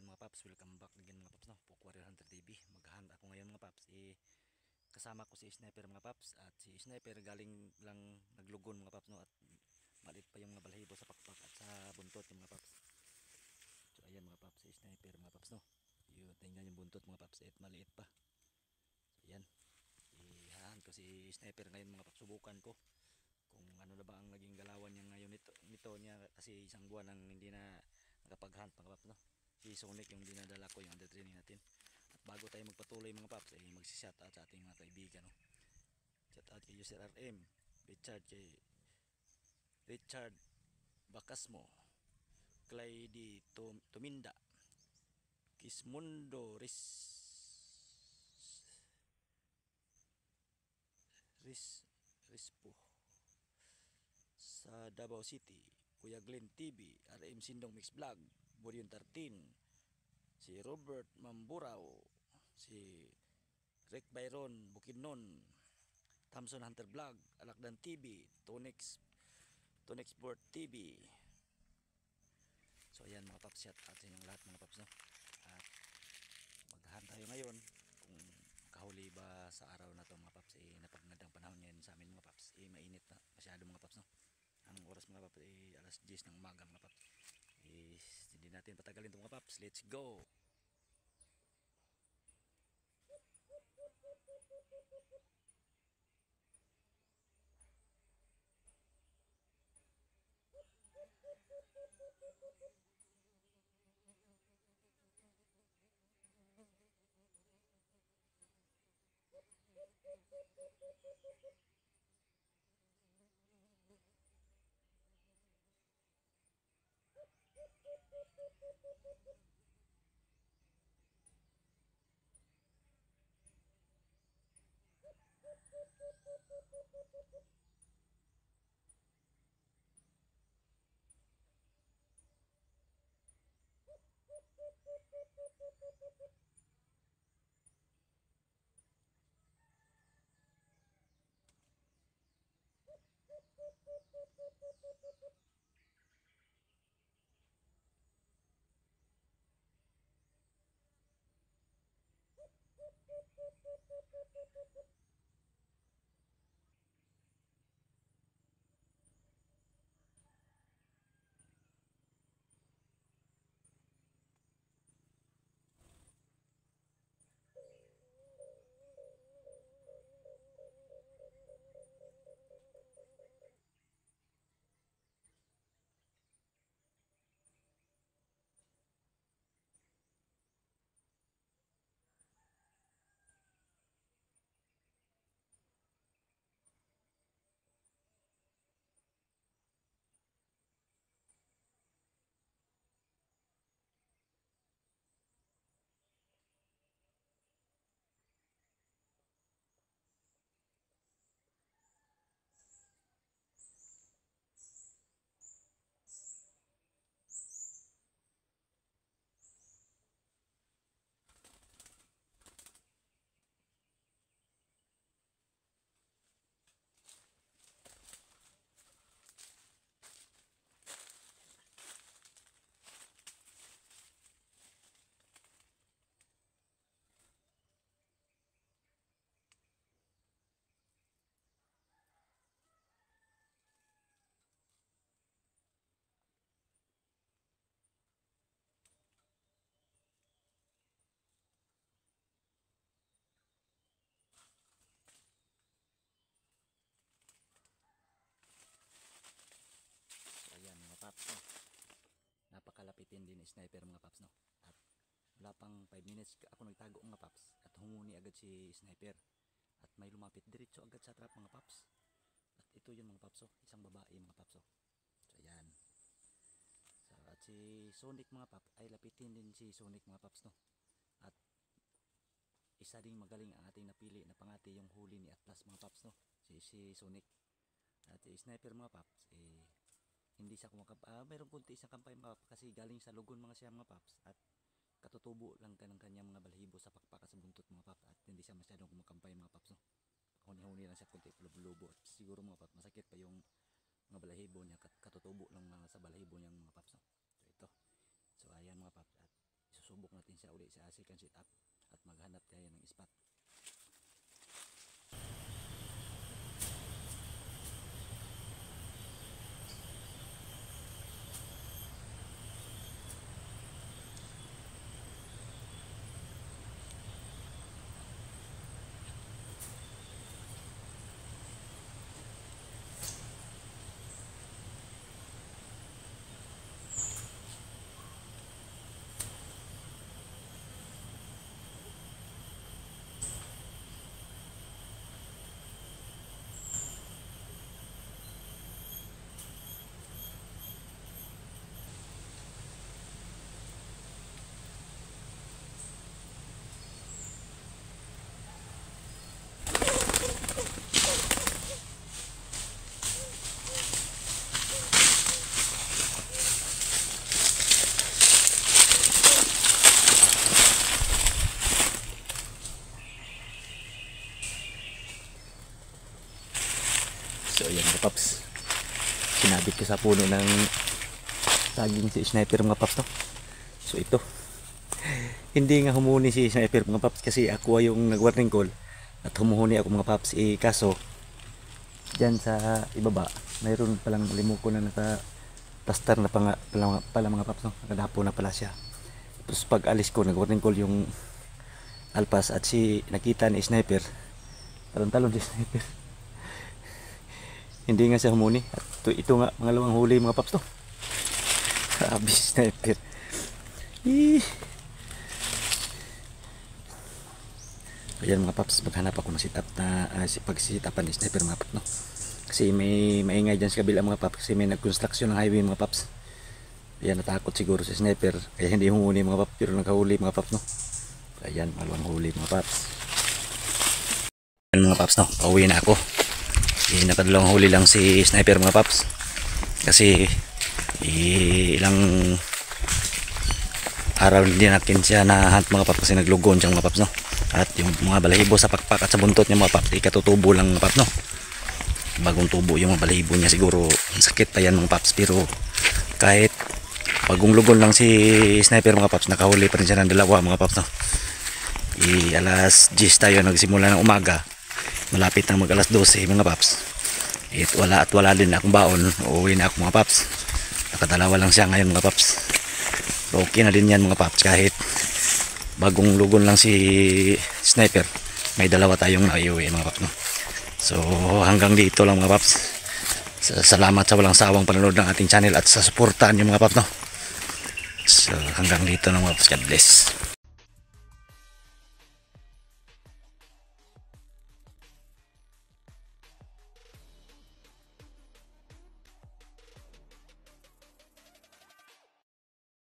ayan mga paps, welcome back again mga paps, no? Pok Warrior Hunter TV. Maghahunt ako ngayon mga paps. Kasama ko si Sniper mga paps, at si Sniper galing lang naglugon mga paps, no? At maliit pa yung mga balahibo sa pakpak at sa buntot yung mga paps. So ayan mga paps, si Sniper mga paps, no? Yung tingnan yung buntot mga paps, at maliit pa. So ayan, ihahan ko si Sniper ngayon mga paps. Subukan ko kung ano na ba ang naging galawan niya ngayon nito niya, kasi isang buwan nang hindi na nakapag-hunt mga paps, no? Si Sonic yung dinadala ko, yung under training natin. At bago tayo magpatuloy mga paps, ay magsishout out sa ating mga kaibigan, no? Shout out kay User RM Richard Bacasmo, Clyde Tuminda, Kismundo Rispo sa Davao City, Kuya Glenn TV, RM Sindong Mix Vlog, Burion 13, si Robert Mamburao, si Rick Byron Bukidnon, Thompson Hunter Vlog, Alakdan TV, Tonex Sport TV. So ayan mga paps, shout out sa inyong lahat mga paps, no? At maghahan tayo ngayon kung kahuli ba sa araw na to mga paps. Napagandang panahon ngayon sa amin mga paps. Mainit na masyado mga paps, no? Ang oras mga paps alas 10 ng umaga mga paps. Hindi natin patagalin ito mga paps, let's go. Ayan mga paps, no? Napakalapitin din ni Sniper mga paps, no? At wala pang 5 minutes ako nagtago mga paps, at humuni agad si Sniper at may lumapit diretso agad sa trap mga paps. At ito yun mga paps, oh, isang babae mga paps, oh. So ayan. So, at si Sonic mga paps, ay lapitin din si Sonic mga paps, no? At isa ding magaling ang ating napili na pangati yung huli ni Atlas mga paps, no? Si Sonic. At si Sniper mga paps, hindi siya mayroong kunti isang kampay mga paps, kasi galing sa lugon mga siya mga paps, at katutubo lang ka ng kanyang mga balahibo sa pakpaka sa buntot mga paps, at hindi siya masyadong kumakampay mga paps, no? Huni-huni lang siya kunti lubo-lubo, at siguro mga paps masakit pa yung mga balahibo niya, katutubo lang sa balahibo niya mga paps, no? So ito, so ayan mga paps, at siya uli sa second setup at maghanap tayo ng spot. So ayan mga paps, sinabit ko sa puno ng saging si sniper mga paps, no? So ito, hindi nga humuni si sniper mga paps kasi ako ay yung nag-warning call at humuhuni ako mga paps. Kaso dyan sa ibaba mayroon palang limuko na naka-plaster na pala mga paps, no? Nakadapo na pala siya. Tapos pag alis ko nag-warning call yung alpas at si nakita ni sniper, talon-talon si sniper. Hindi nga siya humuni. At ito nga, pangalawang huli mga paps, to. Grabe sniper. Ayan mga paps, maghanap ako ng sit-up na pag-sit-upan ni sniper mga paps, no? Kasi may maingay dyan sa kabila mga paps, kasi may nag-construction ng highway mga paps. Ayan, natakot siguro si sniper kaya hindi humuni mga paps, pero nakahuli mga paps, no? Ayan, pangalawang huli mga paps. Ayan mga paps, no? Pauwi na ako. Nakadalawang huli lang si sniper mga paps kasi ilang araw hindi natin siya na hunt mga paps kasi naglugon siya mga paps, no? At yung mga balahibo sa pakpak at sa buntot niya mga paps ikatutubo lang mga paps, no? Bagong tubo yung mga balahibo niya, siguro sakit pa yan mga paps, pero kahit bagong lugon lang si sniper mga paps nakahuli pa rin siya ng dalawa mga paps, no? Alas 10 tayo nagsimula ng umaga, malapit na mag alas 12 mga paps. Wala din akong baon. Uuwi na ako mga paps. Nakadalawa lang siya ngayon mga paps. So okay na din yan mga paps, kahit bagong lugon lang si sniper, may dalawa tayong naiuwi mga paps, no? So hanggang dito lang mga paps. Salamat sa walang sawang panonood ng ating channel at sa suportahan niyo mga paps, no? So hanggang dito lang mga paps. God bless.